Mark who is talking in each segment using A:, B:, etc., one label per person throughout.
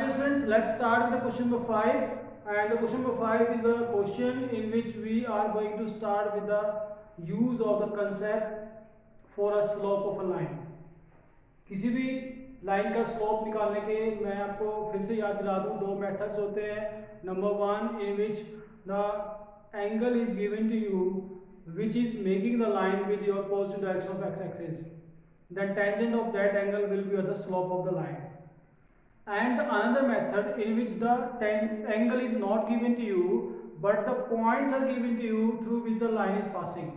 A: dear students, let's start with the question number 5. And the question number 5 is the question in which we are going to start with the use of the concept for a slope of a line. किसी भी line का slope निकालने के मैं आपको फिर से याद दिला दूं, दो मेथड्स होते हैं. Number 1 in which the angle is given to you which is making the line with your positive direction of x-axis. Then tangent of that angle will be the slope of the line. And another method in which the angle is not given to you but the points are given to you through which the line is passing.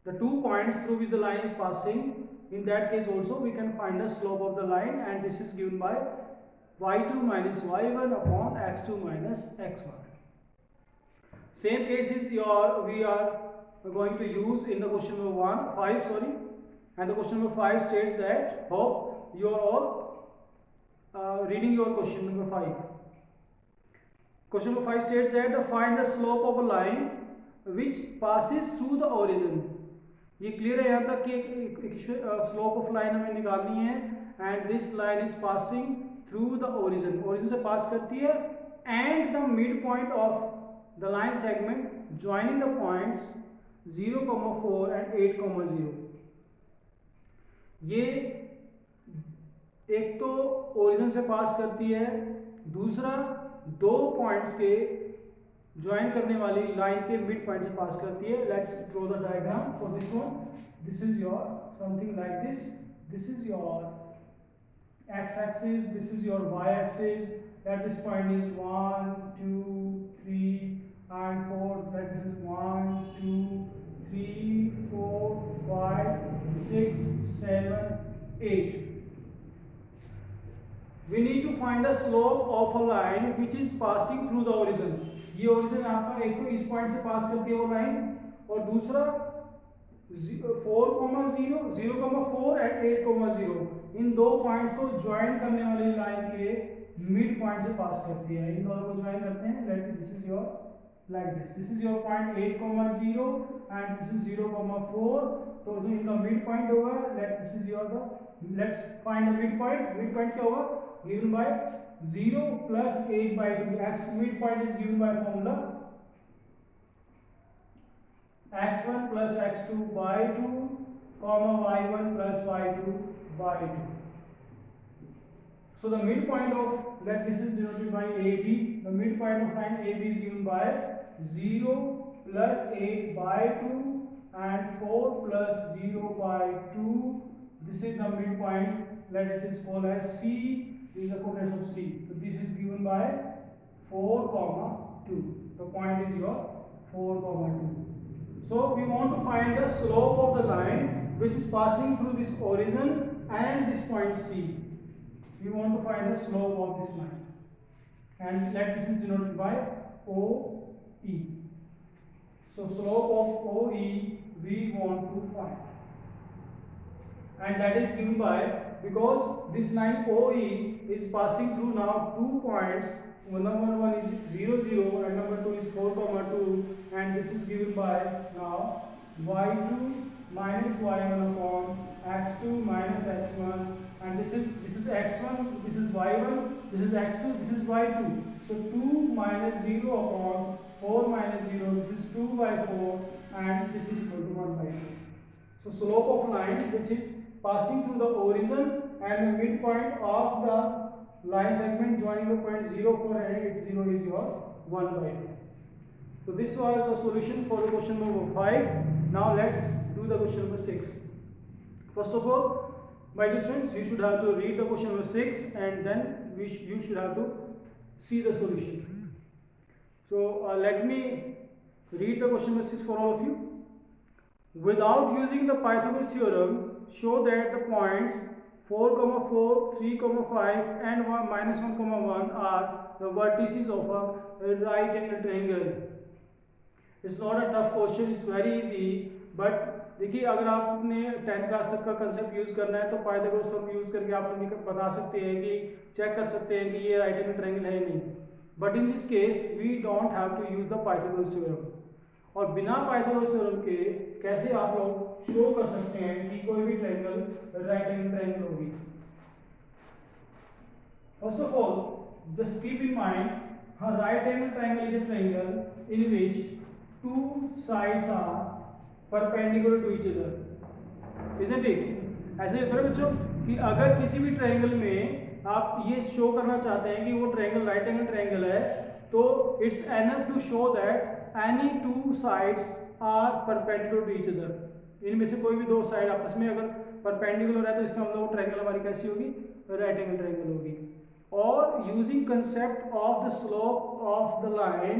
A: The 2 points through which the line is passing, in that case also we can find the slope of the line, and this is given by y2 minus y1 upon x2 minus x1. Same case is we are going to use in the question number 5, and the question number 5 states that, hope you are all reading your question number 5. Question number 5 states that find the slope of a line which passes through the origin. ये clear है यहाँ तक कि एक slope of line हमें निकालनी है, and this line is passing through the origin, origin से पास करती है, and the mid point of the line segment joining the points 0,4 and 8,0. ये एक तो ओरिजिन से पास करती है, दूसरा 2 पॉइंट्स के ज्वाइन करने वाली लाइन के मिड पॉइंट से पास करती है. Let's draw the diagram for this one. This is your something like this. This is your x axis, this is your y axis. At this point is 1 2 3 and 4. That this is 1 2 3 4 5 6 7 8. We need to find the slope of a line which is passing through the origin. ये origin आपका एक तो इस point से पास करती है वो line, और दूसरा 4,0 0,4 एंड 8,0, इन दो पॉइंट्स को ज्वाइन करने वाली लाइन के मिड पॉइंट से पास करती है. इन दोनों को ज्वाइन करते हैं. Let this is your like this is your point 8,0 and this is 0,4. तो जो इनका मिड पॉइंट होगा, let this is your let's find the mid point. Mid point क्या होगा? Given by 0 plus 8/2. X midpoint is given by formula x1 plus x2 by 2, comma y1 plus y2 by 2. So the midpoint of that, this is denoted by AB. The midpoint of line AB is given by 0 plus 8 by 2 and 4 plus 0 by 2. This is the midpoint. Let it is called as C. This is the coordinates of C. So this is given by 4,2. The point is your 4,2. So we want to find the slope of the line which is passing through this origin and this point C. We want to find the slope of this line, and let this is denoted by OE. So slope of OE we want to find, and that is given by, because this line OE is passing through now 2 points. Number 1 is 0 0 and number 2 is 4,2, and this is given by now y2 minus y1 upon x2 minus x1, and this is x1, this is y1, this is x2, this is y2. So 2 minus 0 upon 4 minus 0, this is 2 by 4, and this is equal to 1 by 2. So slope of line which is passing through the origin and the midpoint of the line segment joining the point 0 4 and 8 0 is your 1 by 2. So this was the solution for the question number 5. Now let's do the question number 6. First of all, my dear students, you should have to read the question number 6, and then you should have to see the solution. So let me read the question number 6 for all of you. Without using the Pythagoras theorem, show that the points 4,4, 3,5 and 1 minus 1,1 are the vertices of a right angle triangle. It's not a tough question, it's very easy. But देखिए, अगर आपने 10th class तक का concept use करना है तो Pythagoras theorem use करके आप बता सकते हैं कि चेक कर सकते हैं कि ये राइट एंगल ट्रायंगल है नहीं. But in this case we don't have to use the Pythagoras theorem. और बिना पाइथागोरस थ्योरम के कैसे आप लोग शो कर सकते हैं कि कोई भी ट्रायंगल राइट एंगल ट्रायंगल होगी. First of all just keep in mind, a right angle triangle is a triangle in which two sides are perpendicular to each other, isn't it? ऐसे ही होता है बच्चों कि अगर किसी भी ट्रायंगल में आप ये शो करना चाहते हैं कि वो ट्रायंगल राइट एंगल ट्रायंगल है, तो it's enough to show that any two sides are perpendicular to each other. इनमें से कोई भी दो साइड आपस में अगर परपेंडिकुलर है तो इसका मतलब वो ट्रायंगल हमारी कैसी होगी, राइट एंगल ट्रायंगल होगी। और using concept of the slope of the line,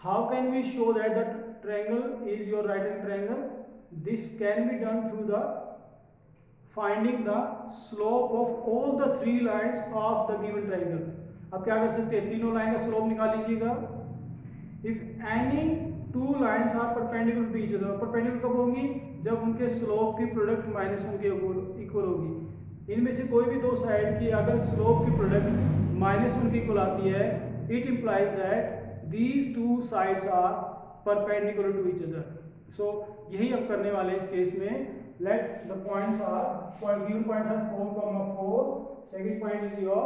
A: how can we show that the triangle is your right angle triangle? This can be done through the finding the slope of all the three lines of the given triangle। अब क्या कर सकते हैं, तीनों line का slope निकाल लीजिएगा। If any two lines are perpendicular to each other, perpendicular कब होंगी, जब उनके स्लोप की प्रोडक्ट -1 के इक्वल होगी। इनमें से कोई भी दो साइड की अगर स्लोप की प्रोडक्ट -1 के इक्वल आती है, it implies that these two sides are perpendicular to each other. So यही हम करने वाले हैं इस केस में। Let the points are, given points are 4, 4, second point is your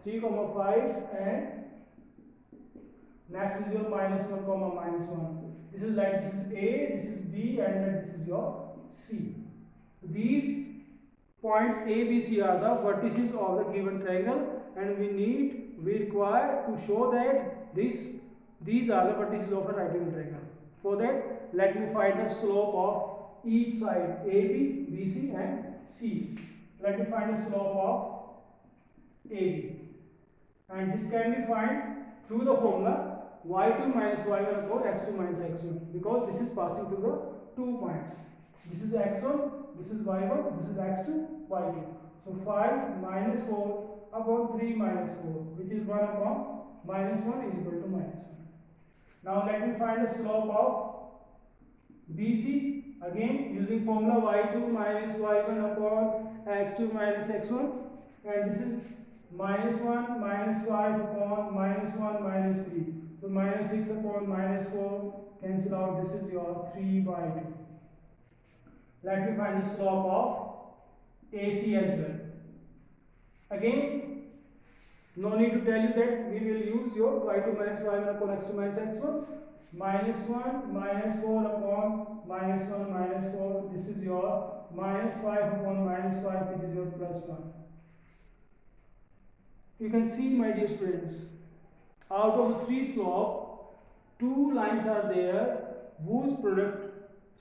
A: 3, 5 and next is your -1, -1. This is like, this is A, this is B and this is your C. These points A, B, C are the vertices of the given triangle and we require to show that these are the vertices of a right angle triangle. For that, let me find the slope of each side AB, BC and C. Let me find the slope of AB, and this can be found through the formula y2 minus y1 upon x2 minus x1, because this is passing through the 2 points. This is x1, this is y1, this is x2, y2. So 5 minus 4 upon 3 minus 4, which is 1 upon -1 is equal to -1. Now let me find the slope of BC. Again using formula y2 minus y1 upon x2 minus x1, and this is -1 minus 5 upon -1 minus 3, so -6 upon -4 cancel out, this is your 3/2. Let me find the slope of AC as well. Again, no need to tell you that we will use your y2 minus y1 upon x2 minus x1, -1 -4 upon -1 -4, this is your -5 upon -5, which is your +1. You can see, my dear students, out of the three slope, two lines are there whose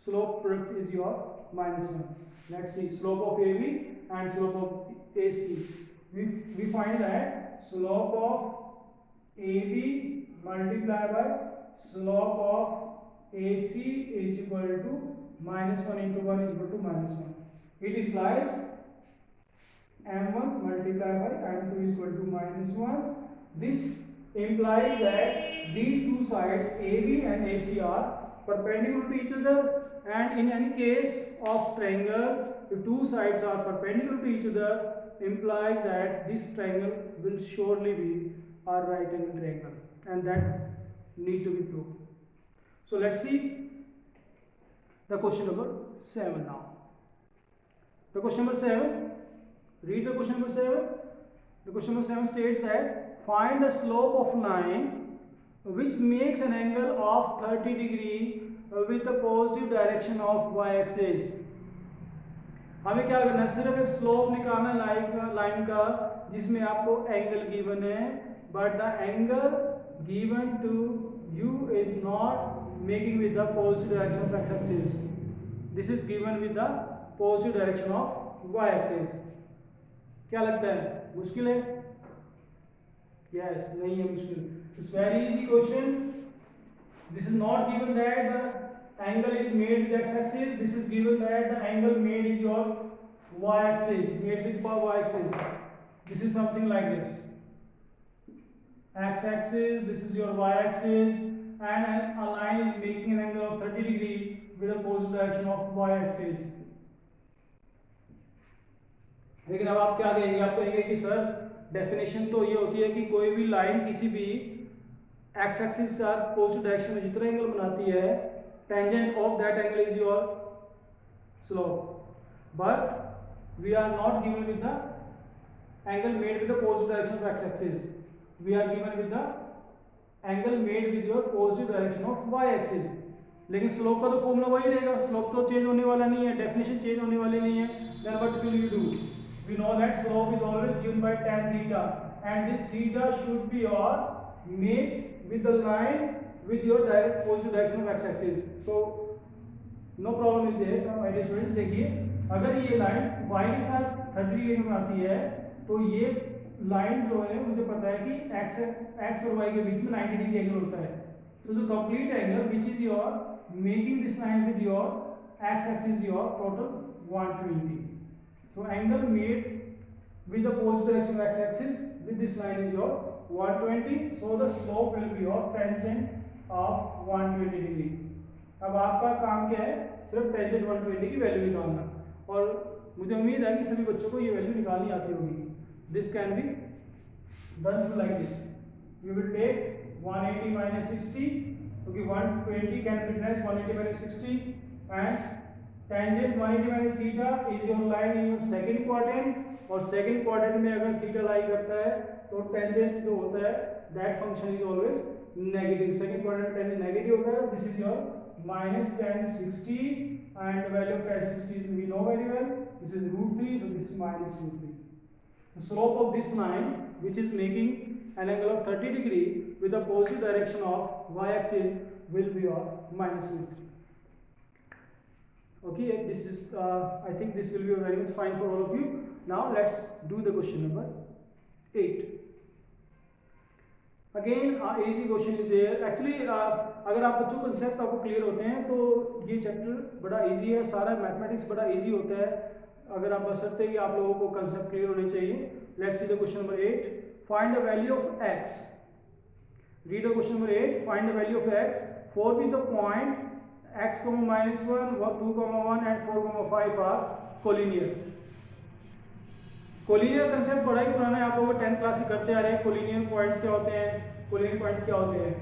A: slope product is your -1. Let's see, slope of AB and slope of AC. We find that slope of AB multiplied by slope of AC is equal to -1 into 1 is equal to -1. It implies m1 multiplied by m2 is equal to -1. This implies that these two sides AB and AC are perpendicular to each other, and in any case of triangle, if two sides are perpendicular to each other, implies that this triangle will surely be a right angle triangle, and that need to be proved. So let's see the question number 7 now. The question number 7, read the question number 7. The question number 7 states that find the slope of line which makes an angle of 30 degree with the positive direction of y-axis. हमें क्या करना है, सिर्फ एक slope निकालना है line का जिसमें आपको एंगल गिवन है, but the angle given to you is not making with the positive direction of x-axis. This is given with the positive direction of y-axis. क्या लगता है, मुश्किल है? Yes, नहीं है मुश्किल. It's very easy question. This is not given that the angle is made with x-axis. This is given that the angle made is your y-axis, made with y-axis. This is something like this. X-axis, this is your y-axis, and a line is making an angle of 30 degree with a positive direction of y-axis. लेकिन अब आप क्या कहेंगे, आप कहेंगे कि sir definition तो ये होती है कि कोई भी लाइन किसी भी एक्स एक्सिस के साथ पॉजिटिव डायरेक्शन में जितना एंगल बनाती है, tangent of that angle is your slope, but we are not given with the angle made with the positive direction of X axis. We are given with the angle made with your positive direction of y axis. लेकिन slope का तो formula वही रहेगा, slope तो change होने वाला नहीं है, डेफिनेशन चेंज होने वाली नहीं है। Then what will you do? We know that slope is always given by tan theta and this theta should be your made with the line with your direct positive direction of x axis, so no problem is there। my dear students देखिए, अगर ये line y के साथ 30 degree में आती है तो ये लाइन जो है मुझे पता है कि x और y के बीच में 90 डिग्री एंगल होता है। so the complete angle which is your making this line with your x axis your total 120। so angle made with the positive direction of x axis with this line is your 120। so the slope will be your tangent of 120 degree. अब आपका काम क्या है? सिर्फ tangent 120 की value निकालना, और मुझे उम्मीद है कि सभी बच्चों को ये वैल्यू निकालनी आती होगी। This can be done like this, you will take 180 minus 60 क्योंकि 120 can be written as 180 minus 60 and tangent 180 minus theta is your line in your second quadrant, और सेकंड क्वाड्रेंट में अगर थीटा लाई करता है तो टेंजेंट जो होता है that function is always negative. Second quadrant tangent negative होता है। This is your minus tan 60 and the value of tan 60 is we know very well, this is √3, so this is minus √3। the slope of this line which is making an angle of 30 degree with the positive direction of y axis will be your minus √3। okay, this is I think this will be very much fine for all of you। now let's do the question number 8। Again easy question is there. Actually अगर आप बच्चों को concept आपको clear होते हैं तो ये chapter बड़ा इजी है, सारा मैथमेटिक्स बड़ा इजी होता है अगर आप बशर्ते कि आप लोगों को कंसेप्ट क्लियर होने चाहिए। Let's see the question number 8, find the value of x। Read the question number 8, find the value of x for which the point x, -1, 2, 1 and 4, 5 are collinear. Collinear concept बड़ा ही पुराना है, आप लोग 10th class से करते आ रहे हैं। कोलिनियर पॉइंट्स क्या होते हैं? कोलिनियर पॉइंट्स क्या होते हैं?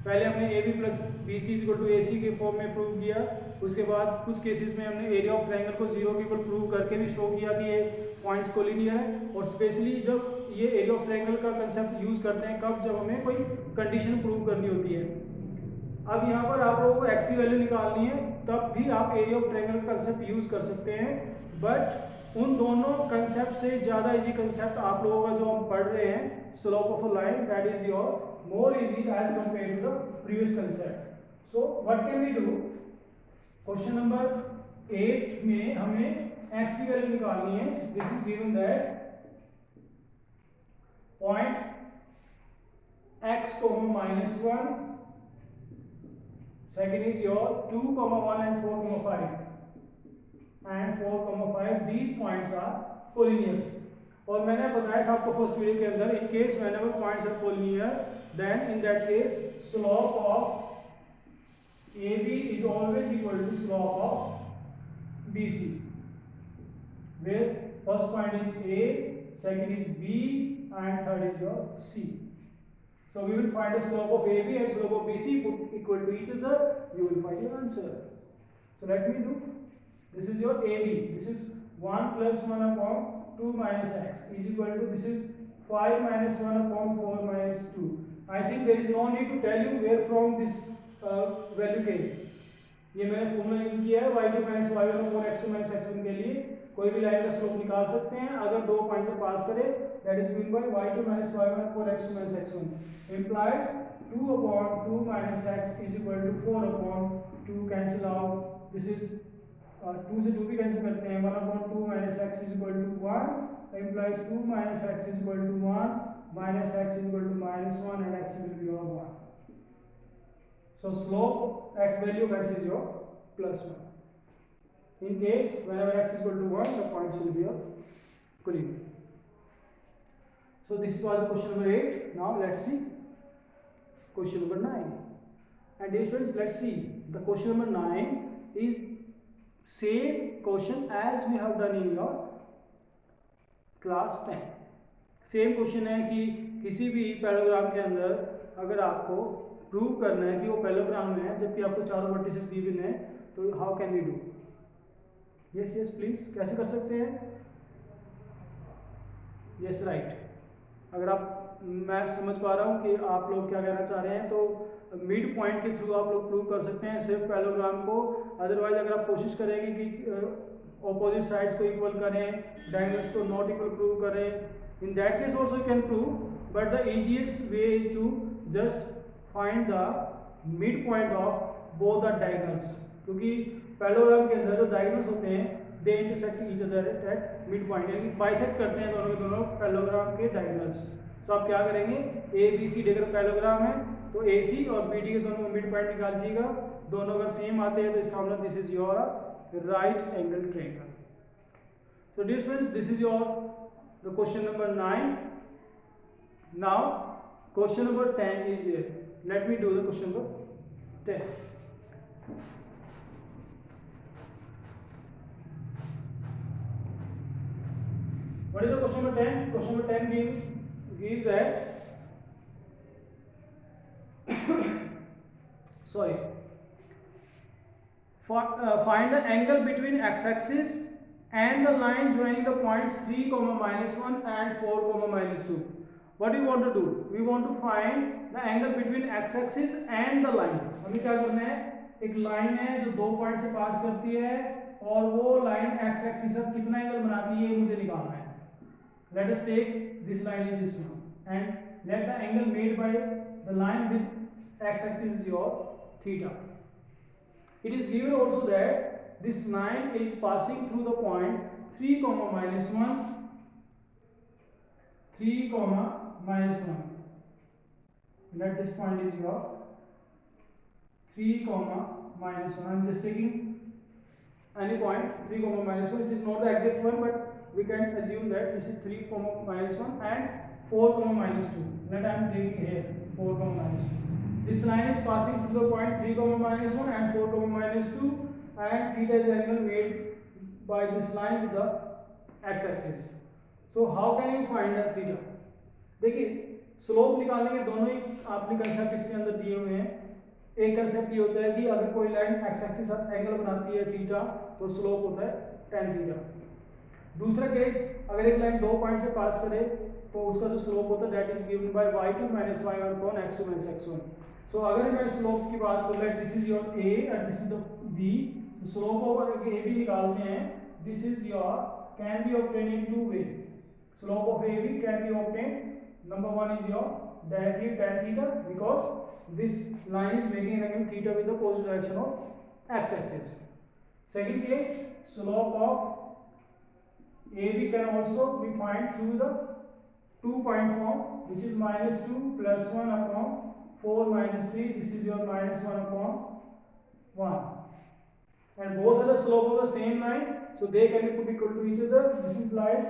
A: पहले हमने AB + BC = AC के फॉर्म में प्रूव किया, उसके बाद कुछ केसेस में हमने एरिया ऑफ ट्रायंगल को 0 के इक्वल प्रूव करके भी शो किया कि ये पॉइंट्स कोलिनियर है। और स्पेशली जब ये एरिया ऑफ ट्रायंगल का कंसेप्ट यूज करते हैं कब? जब हमें कोई कंडीशन प्रूव करनी होती है। अब यहाँ पर आप लोगों को x की वैल्यू निकालनी है, तब भी आप एरिया ऑफ ट्रायंगल का कंसेप्ट यूज कर सकते हैं। बट उन दोनों कंसेप्ट से ज़्यादा इजी कंसेप्ट आप लोगों का जो हम पढ़ रहे हैं slope of a line, that is your more easy as compare to the previous concept. So what can we do? Question number 8 में हमें x की वैल्यू निकालनी है। This is given that point x, -1, second is your 2, 1 and 4, 5 and 4, 5, these points are collinear। और मैंने बताया था आपको फर्स्ट वीडियो के अंदर, in case whenever points are collinear then in that case slope of AB is always equal to slope of BC, where first point is A, second is B and third is your C। so we will find the slope of AB and slope of BC, put equal to each other, you will find your answer। so let me do, this is your AB, this is 1 + 1 upon 2 minus x is equal to, this is 5 minus 1 upon 4 minus 2। I think there is no need to tell you where from this value came। ये मैंने formula use किया है y2 minus y1 upon x2 minus x1 के लिए। कोई भी line का slope निकाल सकते हैं अगर दो पॉइंट से पास करे, that is given by y2 minus y1 upon x2 minus x1 implies 2 upon 2 minus x is equal to 4 upon 2, cancel out, this is 2 से 2 भी कैंसिल करते हैं, 1 upon 2 minus x is equal to 1 implies 2 minus x is equal to 1 minus x is equal to -1 and x will be your 1। so slope at value of x is your +1। in case whenever x is equal to 1 the points will be your collinear। so this was the question number 8। now let's see question number 9। and dear students, let's see the question number 9 is same question as we have done in your class 10। Same question है कि किसी भी paragraph के अंदर अगर आपको prove करना है कि वो पैराग्राफ में है जबकि आपको चारों वर्टिसेस गिवन है, तो how can we do? Yes yes please, कैसे कर सकते हैं? Yes right. अगर आप मैं समझ पा रहा हूँ कि आप लोग क्या कहना चाह रहे हैं। तो मिड पॉइंट के थ्रू आप लोग प्रूव कर सकते हैं सिर्फ पैरेललोग्राम को। अदरवाइज अगर आप कोशिश करेंगे कि ऑपोजिट साइड्स को इक्वल करें, डायगोनल्स को नॉट इक्वल प्रूव करें, in that case also you can prove, but the easiest way is to just find the mid point of both the diagonals, क्योंकि पैरेललोग्राम के अंदर जो डायगोनल्स होते हैं they intersect each other at mid point, यानी bisect करते हैं दोनों के दोनों पैरेललोग्राम के डायगोनल्स। तो आप क्या करेंगे, ए बी सी डी अगर पैरेललोग्राम है तो ए सी और बी डी के दोनों मिड पॉइंट निकाल दीजिएगा। दोनों अगर सेम आते हैं तो इसका मतलब this is your right angle triangle. So dear students, this is your the question number 9. Now question number 10 is here. Let me do the question number 10. What is the question number 10? Question number 10 gives a sorry. Find the angle between x-axis and the line joining the points 3, -1 and 4, -2. What do you want to do? We want to find the angle between x-axis and the line. हमें क्या करना है, एक line है जो दो point से पास करती है और वो लाइन x-axis से कितना एंगल बनाती है मुझे निकालना है। Let us take this line is this one and let the angle made by the line with x-axis is your theta. It is given also that this line is passing through the point 3, -1, 3, -1. Let this point is your 3, -1. I am just taking any point 3, -1. It is not the exact one, but we can assume that this is 3, -1 and 4, -2. Let I am taking here 4, -2. This line is passing through the point 3, -1 and 4, -2, and theta is the angle made by this line with the x-axis. So how can you find the theta? देखिए slope निकालने के दोनों ही आपने concept इसके अंदर दिए हुए हैं। एक कंसेप्ट ये होता है कि अगर कोई लाइन x-axis साथ एंगल बनाती है थीटा तो स्लोप होता है tan थीटा। दूसरा केस, अगर एक लाइन दो पॉइंट से पास करे तो उसका जो स्लोप होता है that is given by y2 - y1 upon x2 - x1। सो अगर मैं स्लोप की बात करूं, let this is your a and this is the b, तो स्लोप ऑफ अगर a b निकालते हैं, this is your can be obtain in two way. Slope of a b can be obtain, number one is your directly tan theta because this line is making an angle theta with the opposite direction of x-axis. Second case, slope of AB can also be found through the 2-point form, which is -2 + 1 upon 4 - 3. This is your -1 upon 1, and both are the slope of the same line, so they can be equal to each other. This implies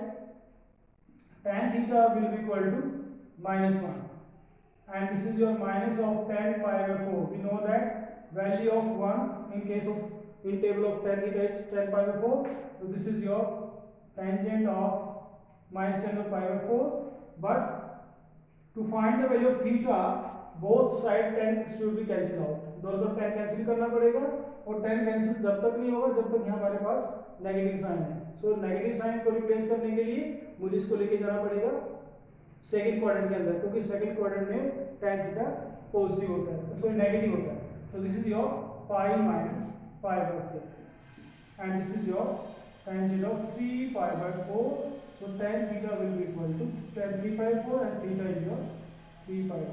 A: tan theta will be equal to -1, and this is your minus of tan pi/4. We know that value of 1 in case of in table of tan theta is tan pi/4, so this is your tangent of -tan pi/4. But to find the value of theta, both side tan should be cancel out. दोनों तरफ tan cancel करना पड़ेगा, और tan cancel जब तक नहीं होगा जब तक यहाँ हमारे पास नेगेटिव साइन है। सो नेगेटिव साइन को रिप्लेस करने के लिए मुझे इसको लेके जाना पड़ेगा सेकंड क्वाड्रेंट के अंदर, क्योंकि सेकंड क्वाड्रेंट में tan थीटा पॉजिटिव होता है, सॉरी नेगेटिव होता है। तो this is your pi - pi/4, and this is your tangent of 3 pi/4. So tan theta will be equal to tan 3/4 and theta is your 3/4.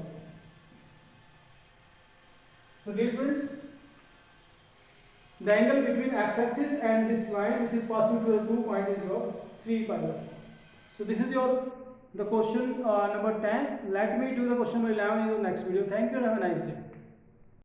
A: So dear students, the angle between x-axis and this line which is passing through the 2 point is your 3/4. So this is your the question number 10. Let me do the question number 11 in the next video. Thank you and have a nice day.